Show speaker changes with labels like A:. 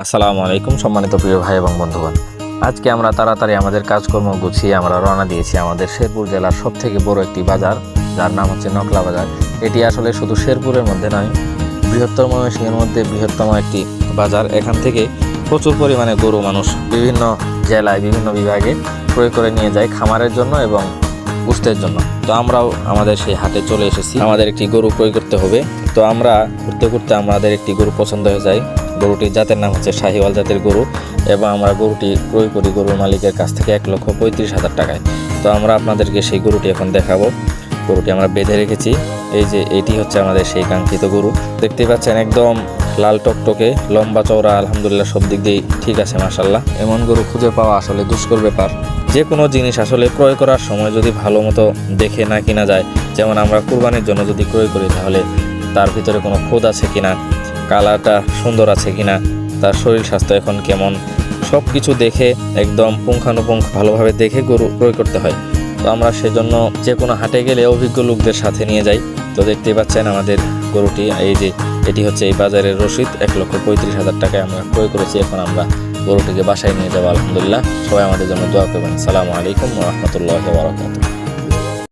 A: আসসালামু আলাইকুম সম্মানিত প্রিয় ভাই এবং বন্ধুগণ, আজকে আমরা তাড়াতাড়ি আমাদের কাজকর্ম গুছিয়ে আমরা রওনা দিয়েছি আমাদের শেরপুর জেলার সবথেকে বড় একটি বাজার, যার নাম হচ্ছে নকলা বাজার। এটি আসলে শুধু শেরপুরের মধ্যে নয়, বৃহত্তর ময়মনসিংহের মধ্যে বৃহত্তম একটি বাজার। এখান থেকে প্রচুর পরিমাণে গরু মানুষ বিভিন্ন জেলায় বিভিন্ন বিভাগে ক্রয় করে নিয়ে যায় খামারের জন্য এবং গোশতের জন্য। তো আমরাও আমাদের সেই হাটে চলে এসেছি, আমাদের একটি গরু ক্রয় করতে হবে। তো আমরা ঘুরতে ঘুরতে আমাদের একটি গরু পছন্দ হয়ে যায়। গরুটির জাতের নাম হচ্ছে শাহিওয়াল জাতের গরু এবং আমরা গরুটি ক্রয় করি গরুর মালিকের কাছ থেকে 1,35,000 টাকায়। তো আমরা আপনাদেরকে সেই গরুটি এখন দেখাবো। গরুটি আমরা বেঁধে রেখেছি, এই যে এটি হচ্ছে আমাদের সেই কাঙ্ক্ষিত গরু। দেখতেই পাচ্ছেন একদম লাল টকটকে, লম্বা চওড়া, আলহামদুলিল্লাহ সব দিক দিয়ে ঠিক আছে মাশাআল্লাহ। এমন গরু খুঁজে পাওয়া আসলে দুষ্কর ব্যাপার। যে কোনো জিনিস আসলে ক্রয় করার সময় যদি ভালো মতো দেখে না কিনা যায়, যেমন আমরা কুরবানির জন্য যদি ক্রয় করি তাহলে তার ভিতরে কোনো খুঁত আছে কিনা, কালারটা সুন্দর আছে কিনা, তার শরীর স্বাস্থ্য এখন কেমন, সব কিছু দেখে একদম পুঙ্খানুপুঙ্খ ভালোভাবে দেখে গরু ক্রয় করতে হয়। তো আমরা সেজন্য যে কোনো হাটে গেলে অভিজ্ঞ লোকদের সাথে নিয়ে যাই। তো দেখতেই পাচ্ছেন আমাদের গরুটি, এই যে এটি হচ্ছে এই বাজারের রসিদ, 1,35,000 টাকায় আমরা ক্রয় করেছি। এখন আমরা গরুটিকে বাসায় নিয়ে যাবো। আলহামদুলিল্লাহ, সবাই আমাদের জন্য দোয়া করবেন। আসসালামু আলাইকুম ওয়া রাহমাতুল্লাহি ওয়া বারাকাতুহু।